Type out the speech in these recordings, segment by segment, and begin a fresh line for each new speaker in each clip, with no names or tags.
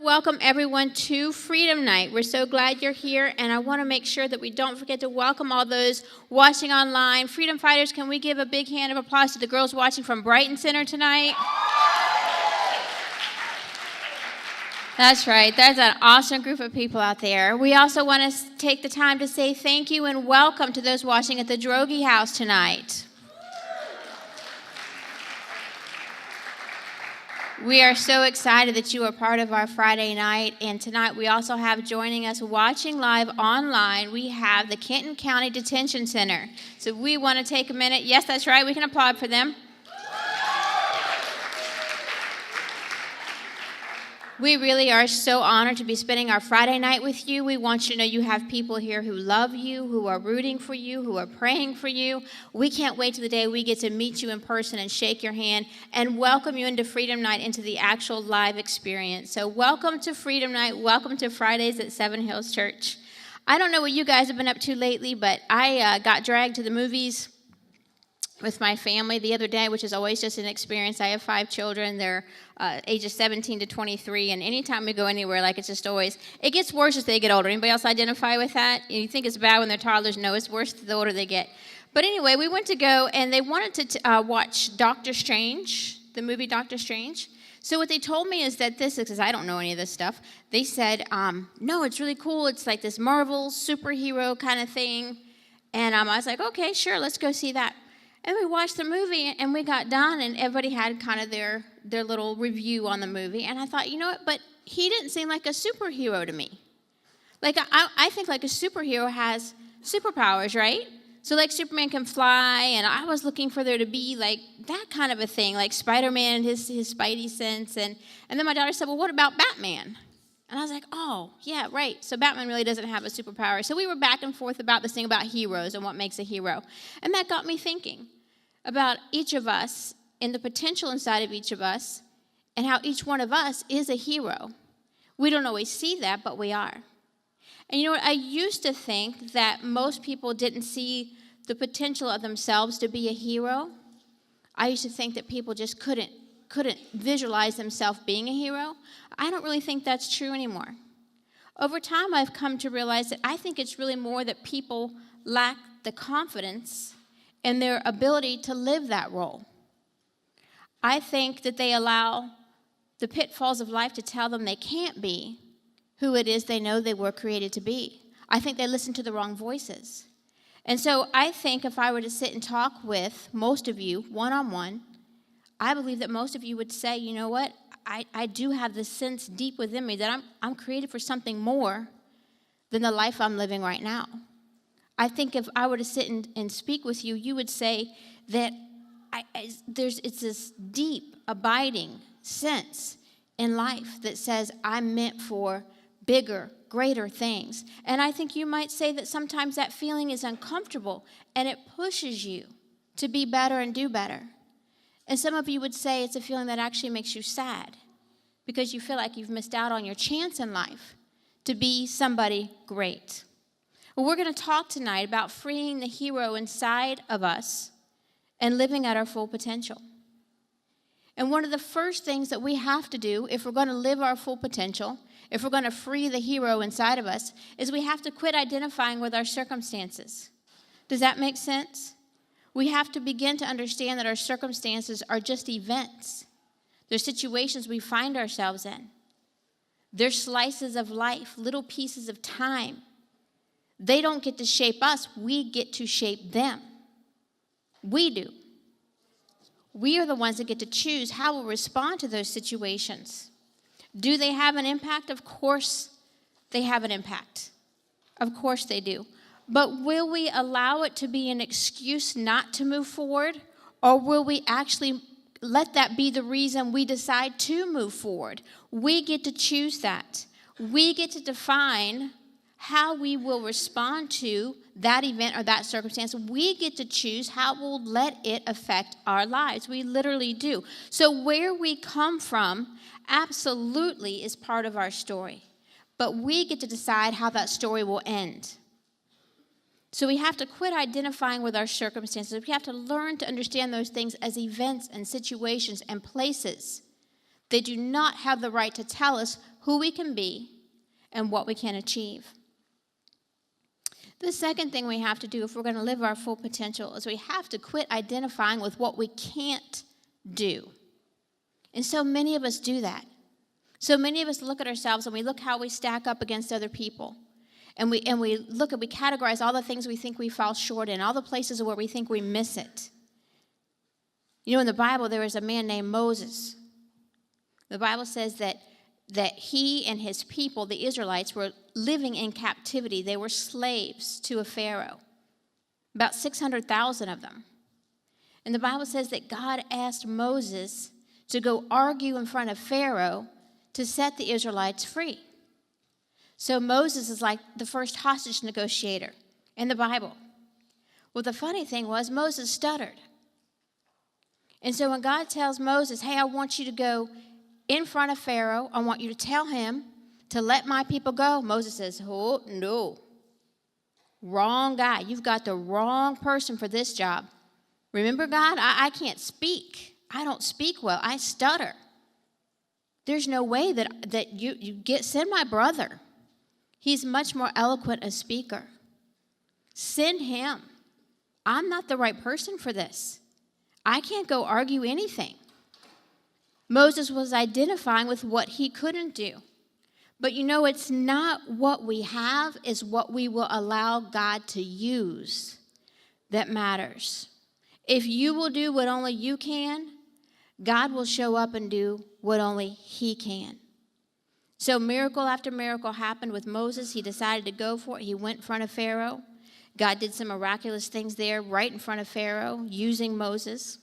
Welcome everyone to Freedom Night. We're so glad you're here, and I want to make sure that we don't forget to welcome all those watching online. Freedom Fighters, can we give a big hand of applause to the girls watching from Braden Center tonight? That's right. That's an awesome group of people out there. We also want to take the time to say thank you and welcome to those watching at the Droege House tonight. We are so excited that you are part of our Friday night, and tonight we also have joining us watching live online, we have the Kenton County Detention Center. So we want to take a minute. Yes, that's right. We can applaud for them. We really are so honored to be spending our Friday night with you. We want you to know you have people here who love you, who are rooting for you, who are praying for you. We can't wait till the day we get to meet you in person and shake your hand and welcome you into Freedom Night, into the actual live experience. So welcome to Freedom Night. Welcome to Fridays at Seven Hills Church. I don't know what you guys have been up to lately, but I got dragged to the movies with my family the other day, which is always just an experience. I have 5 children. They're ages 17 to 23, and anytime we go anywhere, like, it's just always, it gets worse as they get older. Anybody else identify with that? You think it's bad when they're toddlers? No, it's worse the older they get. But anyway, we went to go, and they wanted to watch Doctor Strange, the movie Doctor Strange. So what they told me is that this, because I don't know any of this stuff, they said, no, it's really cool. It's like this Marvel superhero kind of thing. And I was like, okay, sure, let's go see that. And we watched the movie, and we got done, and everybody had kind of their little review on the movie. And I thought, you know what, but he didn't seem like a superhero to me. Like, I think like a superhero has superpowers, right? So like Superman can fly, and I was looking for there to be like that kind of a thing, like Spider-Man and his Spidey sense. And then my daughter said, well, what about Batman? And I was like, oh, yeah, right. So Batman really doesn't have a superpower. So we were back and forth about this thing about heroes and what makes a hero. And that got me thinking about each of us and the potential inside of each of us and how each one of us is a hero. We don't always see that, but we are. And you know what? I used to think that most people didn't see the potential of themselves to be a hero. I used to think that people just couldn't visualize themselves being a hero. I don't really think that's true anymore. Over time, I've come to realize that I think it's really more that people lack the confidence in their ability to live that role. I think that they allow the pitfalls of life to tell them they can't be who it is they know they were created to be. I think they listen to the wrong voices. And so I think if I were to sit and talk with most of you one-on-one, I believe that most of you would say, you know what, I do have this sense deep within me that I'm created for something more than the life I'm living right now. I think if I were to sit and speak with you, you would say that it's this deep, abiding sense in life that says I'm meant for bigger, greater things. And I think you might say that sometimes that feeling is uncomfortable and it pushes you to be better and do better. And some of you would say it's a feeling that actually makes you sad because you feel like you've missed out on your chance in life to be somebody great. Well, we're going to talk tonight about freeing the hero inside of us and living at our full potential. And one of the first things that we have to do if we're going to live our full potential, if we're going to free the hero inside of us, is we have to quit identifying with our circumstances. Does that make sense? We have to begin to understand that our circumstances are just events. They're situations we find ourselves in. They're slices of life, little pieces of time. They don't get to shape us. We get to shape them. We do. We are the ones that get to choose how we'll respond to those situations. Do they have an impact? Of course they have an impact. Of course they do. But will we allow it to be an excuse not to move forward? Or will we actually let that be the reason we decide to move forward? We get to choose that. We get to define how we will respond to that event or that circumstance. We get to choose how we'll let it affect our lives. We literally do. So where we come from absolutely is part of our story. But we get to decide how that story will end. So we have to quit identifying with our circumstances. We have to learn to understand those things as events and situations and places. They do not have the right to tell us who we can be and what we can achieve. The second thing we have to do if we're going to live our full potential is we have to quit identifying with what we can't do. And so many of us do that. So many of us look at ourselves and we look how we stack up against other people. And we categorize all the things we think we fall short in, all the places where we think we miss it. You know, in the Bible, there was a man named Moses. The Bible says that he and his people, the Israelites, were living in captivity. They were slaves to a Pharaoh, about 600,000 of them. And the Bible says that God asked Moses to go argue in front of Pharaoh to set the Israelites free. So Moses is like the first hostage negotiator in the Bible. Well, the funny thing was Moses stuttered. And so when God tells Moses, hey, I want you to go in front of Pharaoh, I want you to tell him to let my people go, Moses says, oh, no. Wrong guy. You've got the wrong person for this job. Remember, God, I can't speak. I don't speak well. I stutter. There's no way that you send my brother. He's much more eloquent a speaker. Send him. I'm not the right person for this. I can't go argue anything. Moses was identifying with what he couldn't do. But you know, it's not what we have, it's what we will allow God to use that matters. If you will do what only you can, God will show up and do what only he can. So miracle after miracle happened with Moses. He decided to go for it. He went in front of Pharaoh. God did some miraculous things there right in front of Pharaoh using Moses.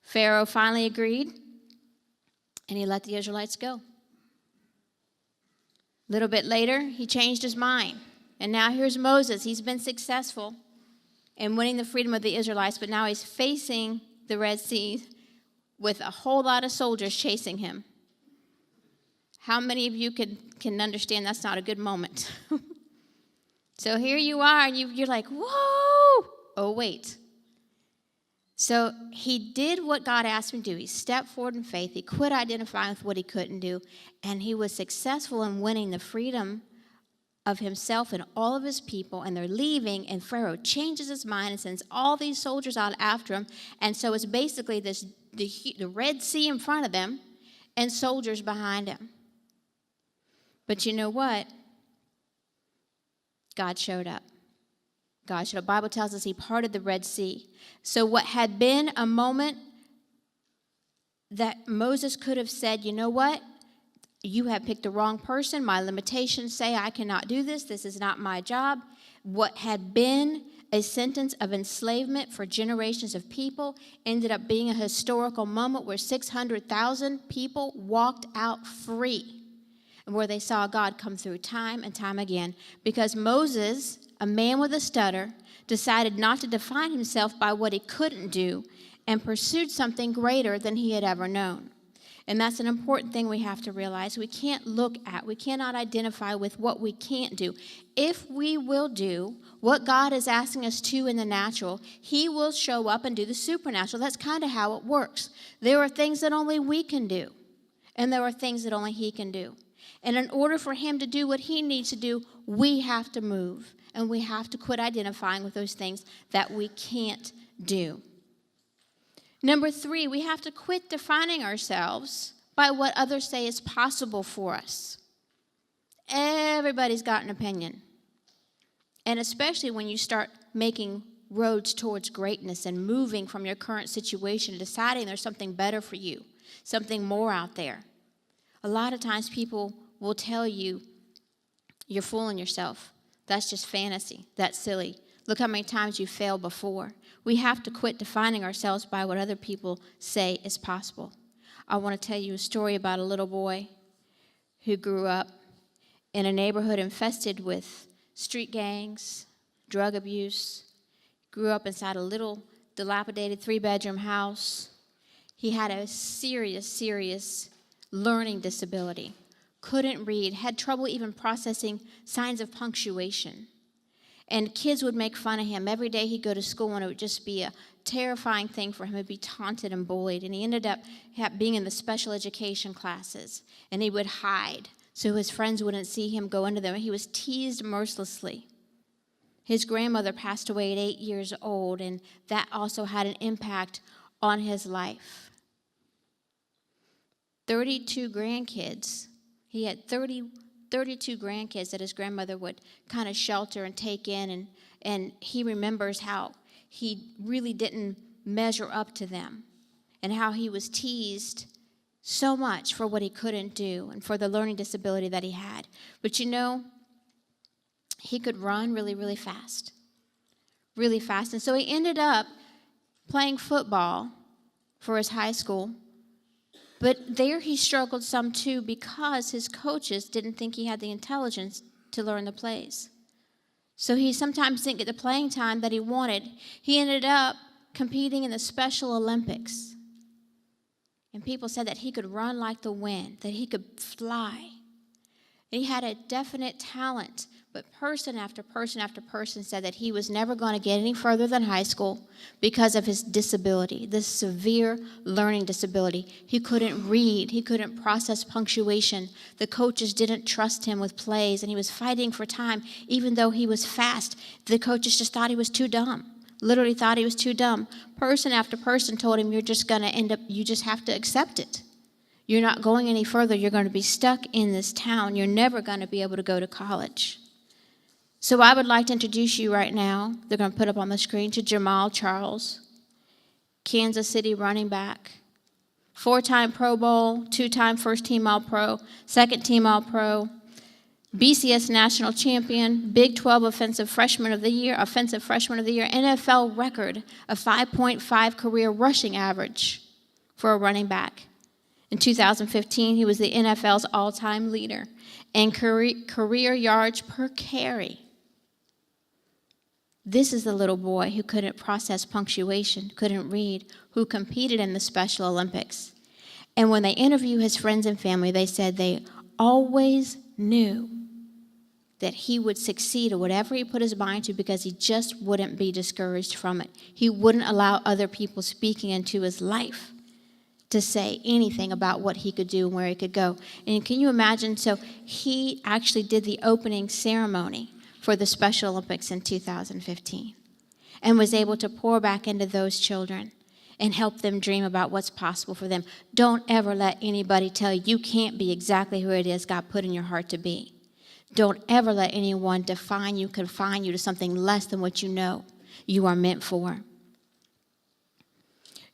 Pharaoh finally agreed, and he let the Israelites go. A little bit later, he changed his mind. And now here's Moses. He's been successful in winning the freedom of the Israelites, but now he's facing the Red Sea with a whole lot of soldiers chasing him. How many of you can understand that's not a good moment? So here you are, and you're like, whoa! Oh, wait. So he did what God asked him to do. He stepped forward in faith. He quit identifying with what he couldn't do, and he was successful in winning the freedom of himself and all of his people, and they're leaving, and Pharaoh changes his mind and sends all these soldiers out after him, and so it's basically the Red Sea in front of them and soldiers behind him. But you know what? God showed up. The Bible tells us he parted the Red Sea. So what had been a moment that Moses could have said, you know what? You have picked the wrong person. My limitations say I cannot do this. This is not my job. What had been a sentence of enslavement for generations of people ended up being a historical moment where 600,000 people walked out free, and where they saw God come through time and time again, because Moses, a man with a stutter, decided not to define himself by what he couldn't do and pursued something greater than he had ever known. And that's an important thing we have to realize. We cannot identify with what we can't do. If we will do what God is asking us to in the natural, he will show up and do the supernatural. That's kind of how it works. There are things that only we can do, and there are things that only he can do. And in order for him to do what he needs to do, we have to move, and we have to quit identifying with those things that we can't do. Number 3, we have to quit defining ourselves by what others say is possible for us. Everybody's got an opinion. And especially when you start making roads towards greatness and moving from your current situation, deciding there's something better for you, something more out there. A lot of times people will tell you, you're fooling yourself. That's just fantasy. That's silly. Look how many times you failed before. We have to quit defining ourselves by what other people say is possible. I want to tell you a story about a little boy who grew up in a neighborhood infested with street gangs, drug abuse. Grew up inside a little dilapidated 3-bedroom house. He had a serious learning disability. Couldn't read, had trouble even processing signs of punctuation. And kids would make fun of him. Every day he'd go to school and it would just be a terrifying thing for him. He'd be taunted and bullied. And he ended up being in the special education classes. And he would hide so his friends wouldn't see him go into them. He was teased mercilessly. His grandmother passed away at 8 years old, and that also had an impact on his life. 32 grandkids. He had 32 grandkids that his grandmother would kind of shelter and take in, and he remembers how he really didn't measure up to them and how he was teased so much for what he couldn't do and for the learning disability that he had. But you know, he could run really, really fast. Really fast. And so he ended up playing football for his high school. But there he struggled some too because his coaches didn't think he had the intelligence to learn the plays. So he sometimes didn't get the playing time that he wanted. He ended up competing in the Special Olympics. And people said that he could run like the wind, that he could fly. He had a definite talent, but person after person after person said that he was never going to get any further than high school because of his disability, this severe learning disability. He couldn't read. He couldn't process punctuation. The coaches didn't trust him with plays, and he was fighting for time. Even though he was fast, the coaches just thought he was too dumb, literally thought he was too dumb. Person after person told him, you're just going to end up, you just have to accept it. You're not going any further. You're going to be stuck in this town. You're never going to be able to go to college. So I would like to introduce you right now, they're going to put up on the screen, to Jamal Charles, Kansas City running back, 4-time Pro Bowl, 2-time first-team All-Pro, second-team All-Pro, BCS National Champion, Big 12 Offensive Freshman of the Year, NFL record of 5.5 career rushing average for a running back. In 2015, he was the NFL's all-time leader in career yards per carry. This is the little boy who couldn't process punctuation, couldn't read, who competed in the Special Olympics. And when they interview his friends and family, they said they always knew that he would succeed at whatever he put his mind to because he just wouldn't be discouraged from it. He wouldn't allow other people speaking into his life to say anything about what he could do and where he could go. And can you imagine? So he actually did the opening ceremony for the Special Olympics in 2015 and was able to pour back into those children and help them dream about what's possible for them. Don't ever let anybody tell you you can't be exactly who it is God put in your heart to be. Don't ever let anyone define you, confine you to something less than what you know you are meant for.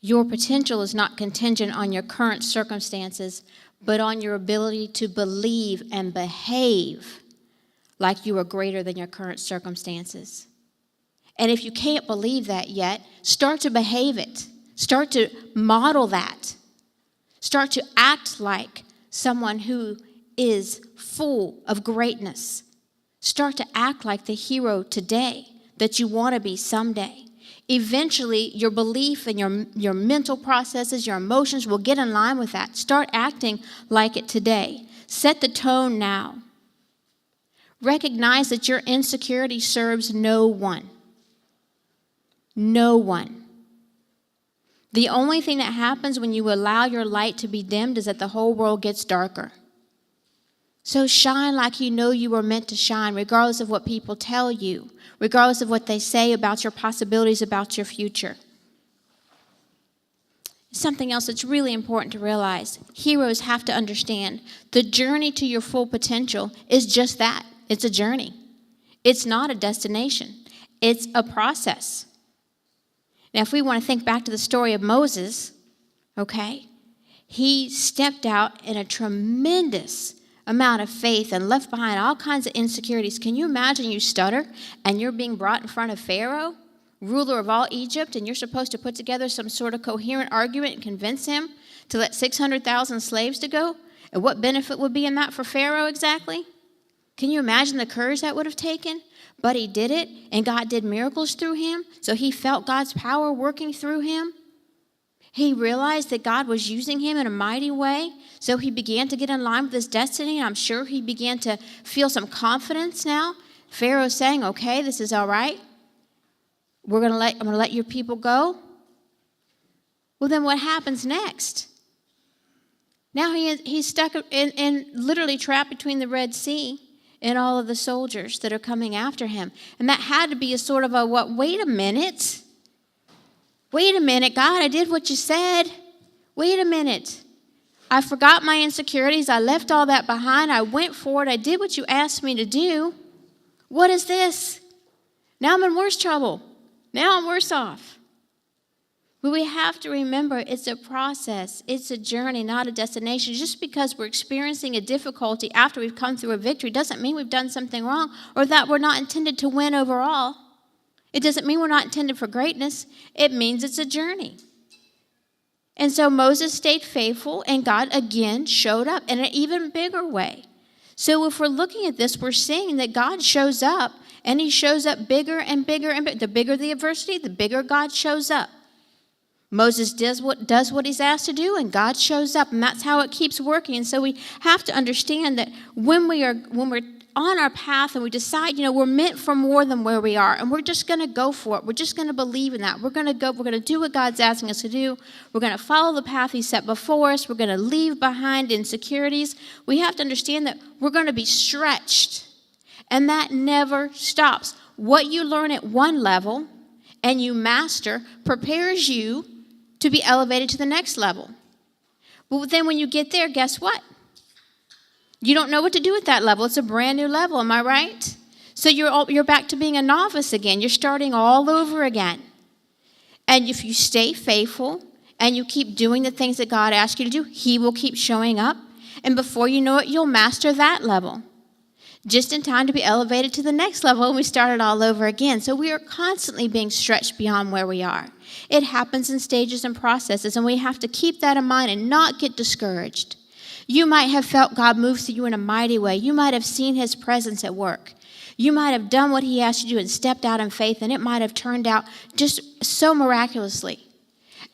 Your potential is not contingent on your current circumstances, but on your ability to believe and behave like you are greater than your current circumstances. And if you can't believe that yet, start to behave it. Start to model that. Start to act like someone who is full of greatness. Start to act like the hero today that you want to be someday. Eventually, your belief and your mental processes, your emotions will get in line with that. Start acting like it today. Set the tone now. Recognize that your insecurity serves no one. No one. The only thing that happens when you allow your light to be dimmed is that the whole world gets darker. So shine like you know you were meant to shine, regardless of what people tell you, regardless of what they say about your possibilities, about your future. Something else that's really important to realize, heroes have to understand the journey to your full potential is just that. It's a journey. It's not a destination. It's a process. Now, if we want to think back to the story of Moses, okay, he stepped out in a tremendous amount of faith and left behind all kinds of insecurities. Can you imagine you stutter and you're being brought in front of Pharaoh, ruler of all Egypt, and you're supposed to put together some sort of coherent argument and convince him to let 600,000 slaves to go? And what benefit would be in that for Pharaoh exactly? Can you imagine the courage that would have taken? But he did it, and God did miracles through him, so he felt God's power working through him. He realized that God was using him in a mighty way, so he began to get in line with his destiny, and I'm sure he began to feel some confidence now. Pharaoh's saying, okay, this is all right. I'm going to let your people go. Well, then what happens next? Now he's stuck in literally trapped between the Red Sea and all of the soldiers that are coming after him. And that had to be a sort of a, what, wait a minute. Wait a minute, God, I did what you said. Wait a minute. I forgot my insecurities. I left all that behind. I went forward. I did what you asked me to do. What is this? Now I'm in worse trouble. Now I'm worse off. But we have to remember it's a process. It's a journey, not a destination. Just because we're experiencing a difficulty after we've come through a victory doesn't mean we've done something wrong or that we're not intended to win overall. It doesn't mean we're not intended for greatness. It means it's a journey. And so Moses stayed faithful, and God again showed up in an even bigger way. So if we're looking at this, we're seeing that God shows up, and he shows up bigger and bigger and bigger. The bigger the adversity, the bigger God shows up. Moses does what he's asked to do, and God shows up, and that's how it keeps working. And so we have to understand that when we're on our path and we decide, we're meant for more than where we are, and we're just going to go for it. We're just going to believe in that. We're going to do what God's asking us to do. We're going to follow the path he set before us. We're going to leave behind insecurities. We have to understand that we're going to be stretched, and that never stops. What you learn at one level and you master prepares you to be elevated to the next level. But then when you get there, guess what? You don't know what to do at that level. It's a brand new level, am I right? So you're back to being a novice again. You're starting all over again. And if you stay faithful and you keep doing the things that God asked you to do, he will keep showing up. And before you know it, you'll master that level. Just in time to be elevated to the next level, and we started all over again. So we are constantly being stretched beyond where we are. It happens in stages and processes, and we have to keep that in mind and not get discouraged. You might have felt God move through you in a mighty way. You might have seen his presence at work. You might have done what he asked you to do and stepped out in faith, and it might have turned out just so miraculously.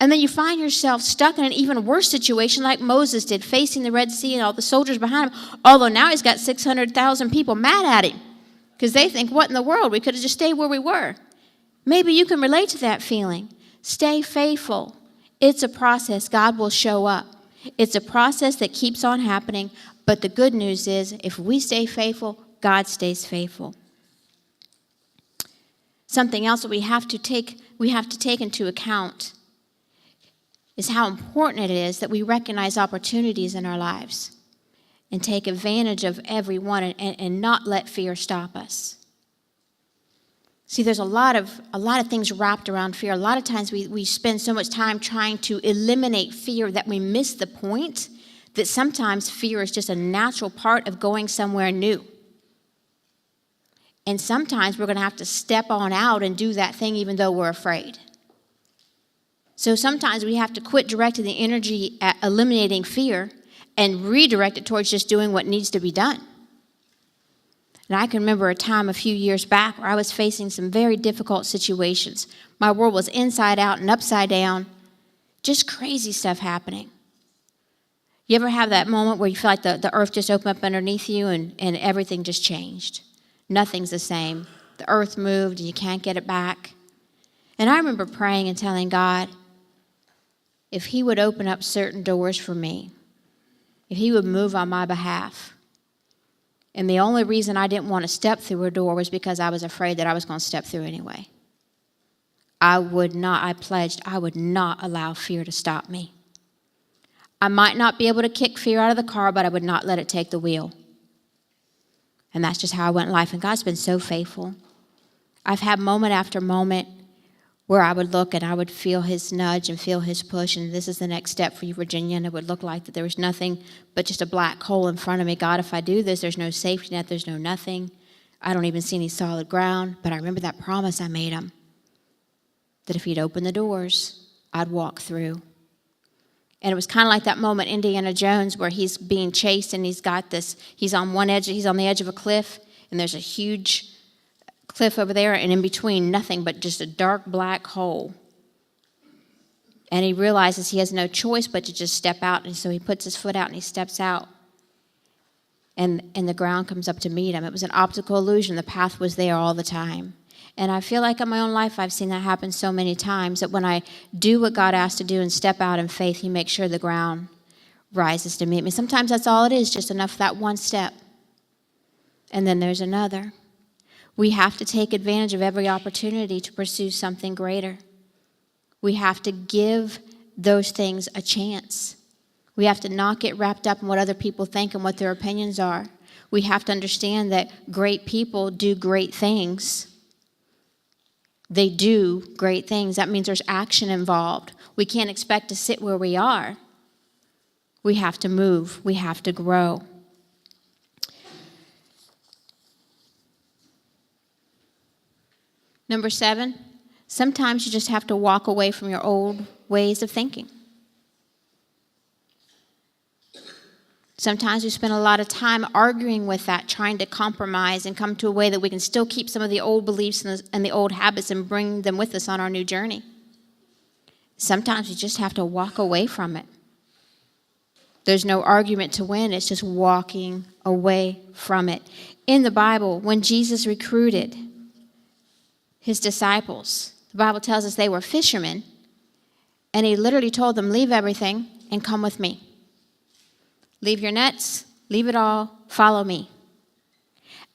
And then you find yourself stuck in an even worse situation like Moses did, facing the Red Sea and all the soldiers behind him, although now he's got 600,000 people mad at him because they think, what in the world? We could have just stayed where we were. Maybe you can relate to that feeling. Stay faithful. It's a process. God will show up. It's a process that keeps on happening, but the good news is if we stay faithful, God stays faithful. Something else that we have to take into account is how important it is that we recognize opportunities in our lives and take advantage of every one and not let fear stop us. See, there's a lot of things wrapped around fear. A lot of times we spend so much time trying to eliminate fear that we miss the point that sometimes fear is just a natural part of going somewhere new. And sometimes we're going to have to step on out and do that thing even though we're afraid. So sometimes we have to quit directing the energy at eliminating fear and redirect it towards just doing what needs to be done. And I can remember a time a few years back where I was facing some very difficult situations. My world was inside out and upside down, just crazy stuff happening. You ever have that moment where you feel like the earth just opened up underneath you and everything just changed? Nothing's the same. The earth moved and you can't get it back. And I remember praying and telling God, if he would open up certain doors for me, if he would move on my behalf. And the only reason I didn't want to step through a door was because I was afraid that I was going to step through anyway. I pledged I would not allow fear to stop me. I might not be able to kick fear out of the car, but I would not let it take the wheel. And that's just how I went in life. And God's been so faithful. I've had moment after moment where I would look and I would feel his nudge and feel his push, and this is the next step for you, Virginia, and it would look like that there was nothing but just a black hole in front of me. God, if I do this, there's no safety net, there's no nothing. I don't even see any solid ground, but I remember that promise I made him, that if he'd open the doors, I'd walk through. And it was kind of like that moment, Indiana Jones, where he's being chased and he's on the edge of a cliff, and there's a huge cliff over there, and in between, nothing but just a dark black hole. And he realizes he has no choice but to just step out, and so he puts his foot out and he steps out. And the ground comes up to meet him. It was an optical illusion. The path was there all the time. And I feel like in my own life, I've seen that happen so many times, that when I do what God asked to do and step out in faith, he makes sure the ground rises to meet me. Sometimes that's all it is, just enough for that one step. And then there's another. We have to take advantage of every opportunity to pursue something greater. We have to give those things a chance. We have to not get wrapped up in what other people think and what their opinions are. We have to understand that great people do great things. They do great things. That means there's action involved. We can't expect to sit where we are. We have to move. We have to grow. Number 7, sometimes you just have to walk away from your old ways of thinking. Sometimes we spend a lot of time arguing with that, trying to compromise and come to a way that we can still keep some of the old beliefs and the old habits and bring them with us on our new journey. Sometimes you just have to walk away from it. There's no argument to win. It's just walking away from it. In the Bible, when Jesus recruited his disciples, the Bible tells us they were fishermen, and he literally told them, leave everything and come with me. Leave your nets, leave it all, follow me.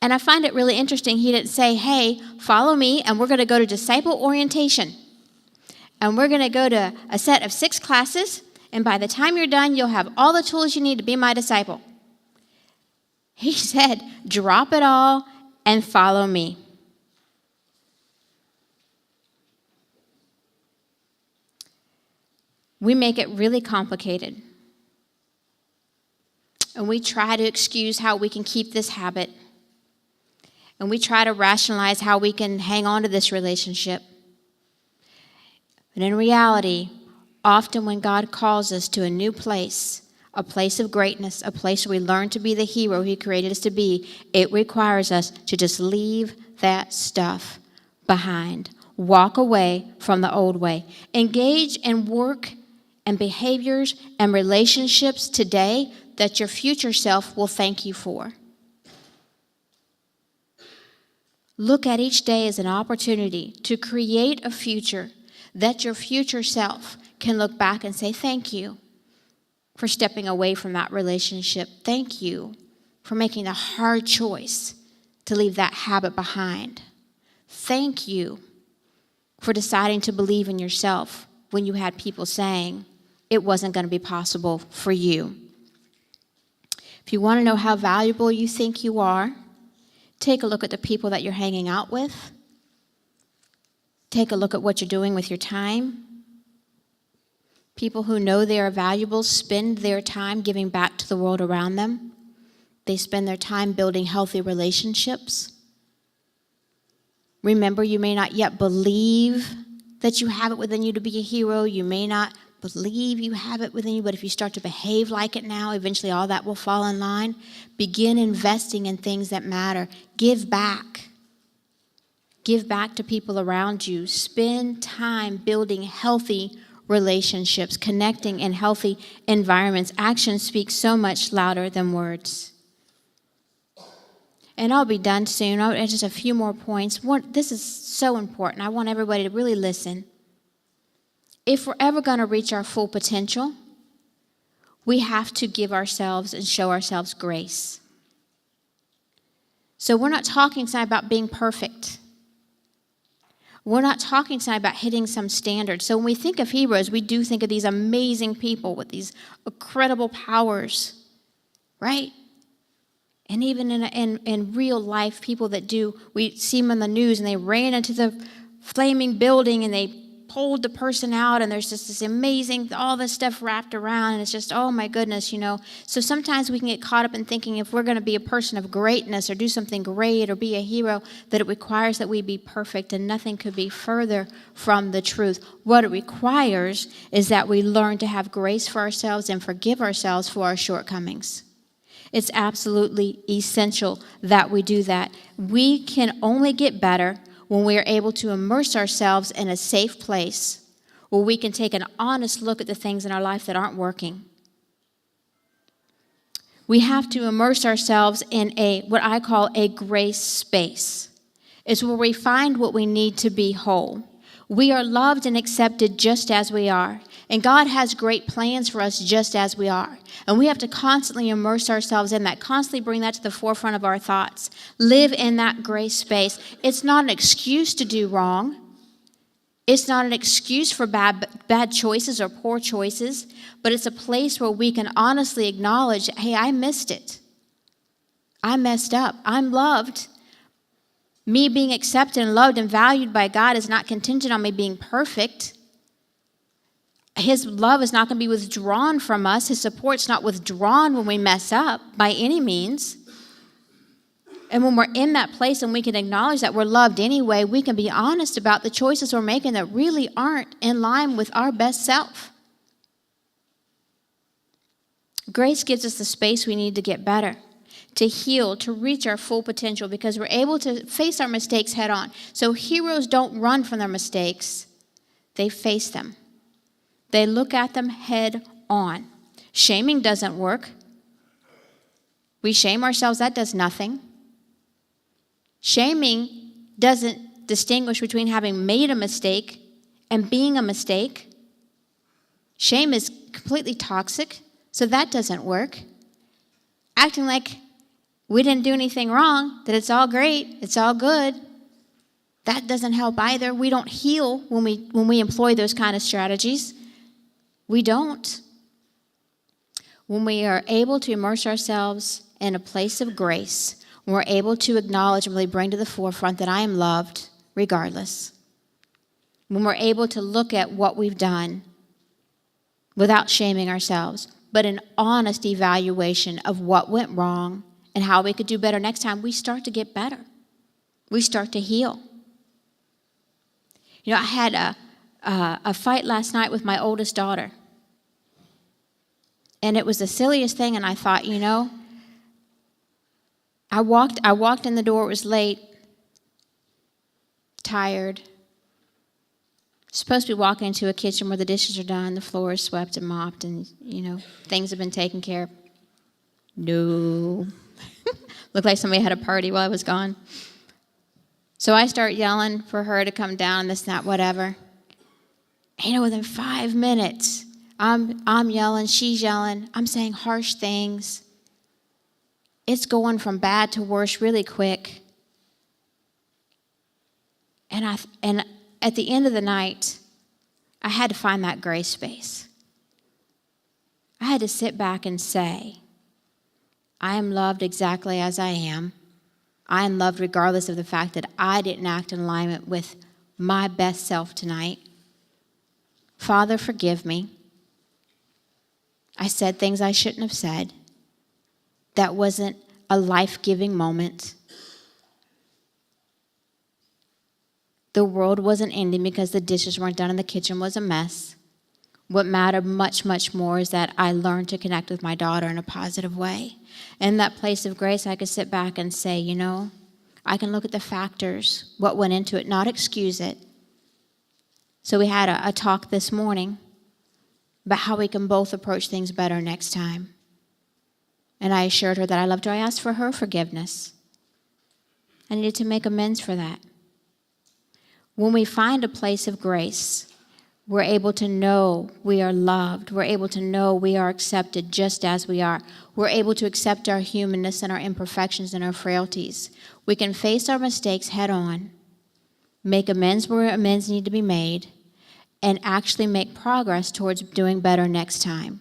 And I find it really interesting. He didn't say, hey, follow me, and we're going to go to disciple orientation. And we're going to go to a set of 6 classes, and by the time you're done, you'll have all the tools you need to be my disciple. He said, drop it all and follow me. We make it really complicated. And we try to excuse how we can keep this habit. And we try to rationalize how we can hang on to this relationship. But in reality, often when God calls us to a new place, a place of greatness, a place where we learn to be the hero he created us to be, it requires us to just leave that stuff behind. Walk away from the old way. Engage in work and behaviors and relationships today that your future self will thank you for. Look at each day as an opportunity to create a future that your future self can look back and say, thank you for stepping away from that relationship. Thank you for making the hard choice to leave that habit behind. Thank you for deciding to believe in yourself when you had people saying it wasn't going to be possible for you. If you want to know how valuable you think you are, take a look at the people that you're hanging out with. Take a look at what you're doing with your time. People who know they are valuable spend their time giving back to the world around them. They spend their time building healthy relationships. Remember, you may not yet believe that you have it within you to be a hero. You may not believe you have it within you, but if you start to behave like it now, eventually all that will fall in line. Begin investing in things that matter. Give back. Give back to people around you. Spend time building healthy relationships, connecting in healthy environments. Actions speak so much louder than words. And I'll be done soon. Just a few more points. This is so important. I want everybody to really listen. If we're ever going to reach our full potential, we have to give ourselves and show ourselves grace. So we're not talking tonight about being perfect. We're not talking tonight about hitting some standard. So when we think of heroes, we do think of these amazing people with these incredible powers, right? And even in real life, people that we see them on the news and they ran into the flaming building and they pulled the person out and there's just this amazing, all this stuff wrapped around and it's just, oh my goodness, So sometimes we can get caught up in thinking if we're going to be a person of greatness or do something great or be a hero, that it requires that we be perfect, and nothing could be further from the truth. What it requires is that we learn to have grace for ourselves and forgive ourselves for our shortcomings. It's absolutely essential that we do that. We can only get better when we are able to immerse ourselves in a safe place where we can take an honest look at the things in our life that aren't working. We have to immerse ourselves in what I call a grace space. It's where we find what we need to be whole. We are loved and accepted just as we are. And God has great plans for us just as we are. And we have to constantly immerse ourselves in that, constantly bring that to the forefront of our thoughts. Live in that grace space. It's not an excuse to do wrong. It's not an excuse for bad choices or poor choices, but it's a place where we can honestly acknowledge, hey, I missed it. I messed up. I'm loved. Me being accepted and loved and valued by God is not contingent on me being perfect. His love is not going to be withdrawn from us. His support's not withdrawn when we mess up by any means. And when we're in that place and we can acknowledge that we're loved anyway, we can be honest about the choices we're making that really aren't in line with our best self. Grace gives us the space we need to get better, to heal, to reach our full potential, because we're able to face our mistakes head on. So heroes don't run from their mistakes. They face them. They look at them head on. Shaming doesn't work. We shame ourselves. That does nothing. Shaming doesn't distinguish between having made a mistake and being a mistake. Shame is completely toxic, so that doesn't work. Acting like we didn't do anything wrong, that it's all great, it's all good, that doesn't help either. We don't heal when we employ those kind of strategies. We don't. When we are able to immerse ourselves in a place of grace, when we're able to acknowledge and really bring to the forefront that I am loved regardless, when we're able to look at what we've done without shaming ourselves, but an honest evaluation of what went wrong and how we could do better next time, we start to get better. We start to heal. You know, I had a fight last night with my oldest daughter. And it was the silliest thing, and I thought, you know, I walked in the door, it was late, tired. Supposed to be walking into a kitchen where the dishes are done, the floor is swept and mopped, and, you know, things have been taken care of. No. Looked like somebody had a party while I was gone. So I start yelling for her to come down, this, that, whatever. And, you know, within 5 minutes, I'm yelling, she's yelling, I'm saying harsh things. It's going from bad to worse really quick. And at the end of the night, I had to find that grace space. I had to sit back and say, I am loved exactly as I am. I am loved regardless of the fact that I didn't act in alignment with my best self tonight. Father, forgive me. I said things I shouldn't have said. That wasn't a life-giving moment. The world wasn't ending because the dishes weren't done and the kitchen was a mess. What mattered much, much more is that I learned to connect with my daughter in a positive way. In that place of grace, I could sit back and say, you know, I can look at the factors, what went into it, not excuse it. So we had a talk this morning about how we can both approach things better next time. And I assured her that I loved her. I asked for her forgiveness. I needed to make amends for that. When we find a place of grace, we're able to know we are loved. We're able to know we are accepted just as we are. We're able to accept our humanness and our imperfections and our frailties. We can face our mistakes head on, make amends where amends need to be made, and actually make progress towards doing better next time.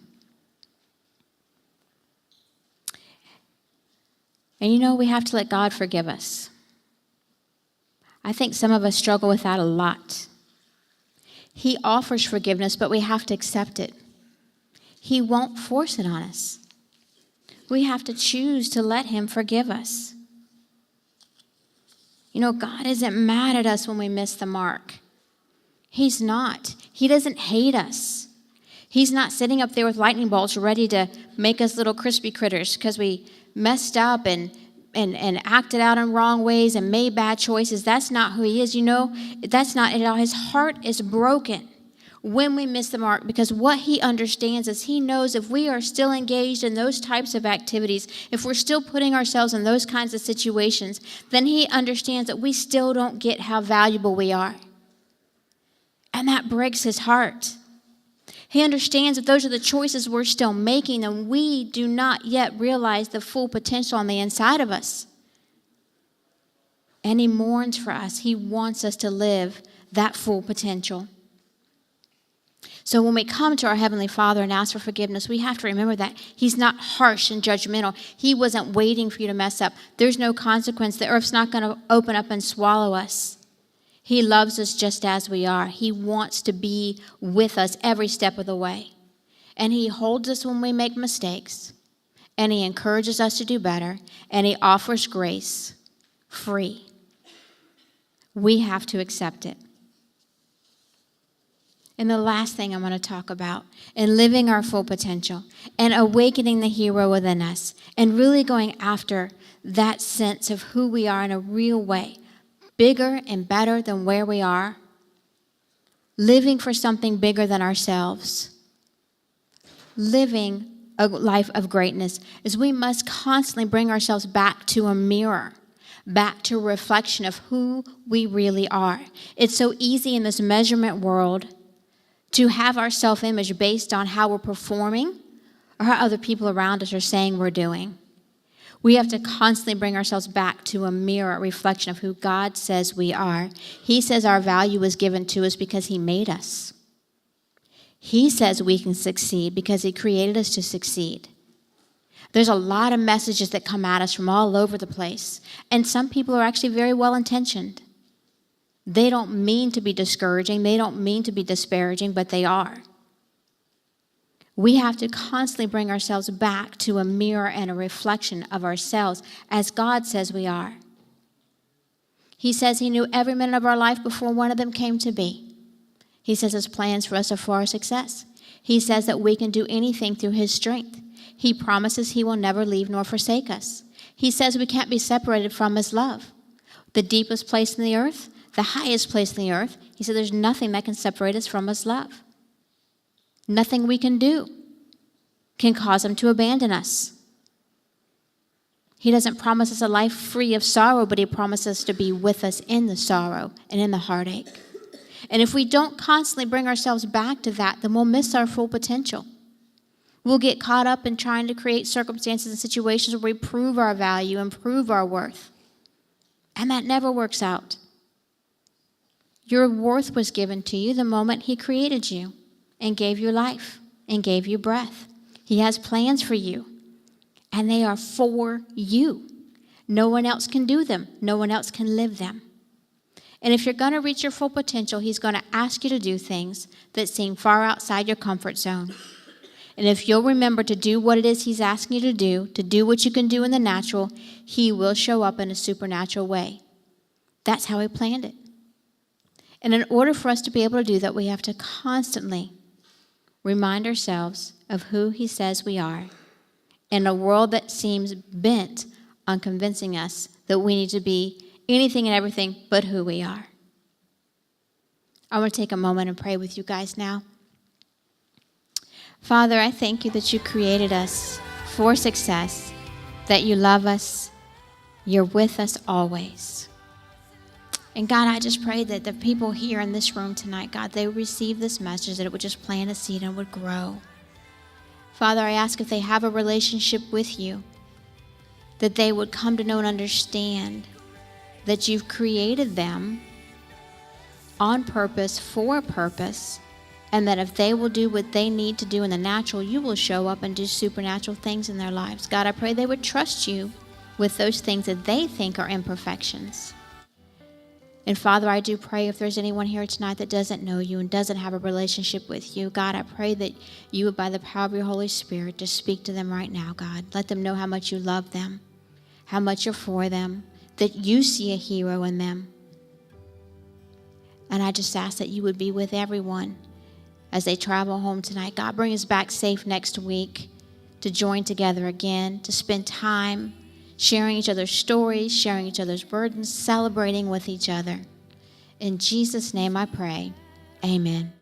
And you know, we have to let God forgive us. I think some of us struggle with that a lot. He offers forgiveness, but we have to accept it. He won't force it on us. We have to choose to let him forgive us. You know, God isn't mad at us when we miss the mark. He's not. He doesn't hate us. He's not sitting up there with lightning bolts ready to make us little crispy critters because we messed up and acted out in wrong ways and made bad choices. That's not who he is. You know, that's not at all. His heart is broken when we miss the mark, because what he understands is he knows if we are still engaged in those types of activities, if we're still putting ourselves in those kinds of situations, then he understands that we still don't get how valuable we are. And that breaks his heart. He understands that those are the choices we're still making, and we do not yet realize the full potential on the inside of us. And he mourns for us. He wants us to live that full potential. So when we come to our Heavenly Father and ask for forgiveness, we have to remember that he's not harsh and judgmental. He wasn't waiting for you to mess up. There's no consequence. The earth's not going to open up and swallow us. He loves us just as we are. He wants to be with us every step of the way. And he holds us when we make mistakes. And he encourages us to do better. And he offers grace free. We have to accept it. And the last thing I'm going to talk about, in living our full potential and awakening the hero within us and really going after that sense of who we are in a real way, bigger and better than where we are, living for something bigger than ourselves, living a life of greatness, is we must constantly bring ourselves back to a mirror, back to a reflection of who we really are. It's so easy in this measurement world to have our self-image based on how we're performing or how other people around us are saying we're doing. We have to constantly bring ourselves back to a mirror, a reflection of who God says we are. He says our value is given to us because he made us. He says we can succeed because he created us to succeed. There's a lot of messages that come at us from all over the place, and some people are actually very well-intentioned. They don't mean to be discouraging. They don't mean to be disparaging, but they are. We have to constantly bring ourselves back to a mirror and a reflection of ourselves as God says we are. He says he knew every minute of our life before one of them came to be. He says his plans for us are for our success. He says that we can do anything through his strength. He promises he will never leave nor forsake us. He says we can't be separated from his love. The deepest place in the earth, the highest place in the earth, he said there's nothing that can separate us from his love. Nothing we can do can cause him to abandon us. He doesn't promise us a life free of sorrow, but he promises to be with us in the sorrow and in the heartache. And if we don't constantly bring ourselves back to that, then we'll miss our full potential. We'll get caught up in trying to create circumstances and situations where we prove our value and prove our worth. And that never works out. Your worth was given to you the moment he created you and gave you life and gave you breath. He has plans for you, and they are for you. No one else can do them. No one else can live them. And if you're going to reach your full potential, he's going to ask you to do things that seem far outside your comfort zone. And if you'll remember to do what it is he's asking you to do what you can do in the natural, he will show up in a supernatural way. That's how he planned it. And in order for us to be able to do that, we have to constantly remind ourselves of who he says we are in a world that seems bent on convincing us that we need to be anything and everything but who we are. I want to take a moment and pray with you guys now. Father, I thank you that you created us for success, that you love us, you're with us always. And God, I just pray that the people here in this room tonight, God, they would receive this message, that it would just plant a seed and would grow. Father, I ask if they have a relationship with you, that they would come to know and understand that you've created them on purpose, for a purpose, and that if they will do what they need to do in the natural, you will show up and do supernatural things in their lives. God, I pray they would trust you with those things that they think are imperfections. And Father, I do pray if there's anyone here tonight that doesn't know you and doesn't have a relationship with you, God, I pray that you would, by the power of your Holy Spirit, just speak to them right now, God. Let them know how much you love them, how much you're for them, that you see a hero in them. And I just ask that you would be with everyone as they travel home tonight. God, bring us back safe next week to join together again, to spend time sharing each other's stories, sharing each other's burdens, celebrating with each other. In Jesus' name I pray, amen.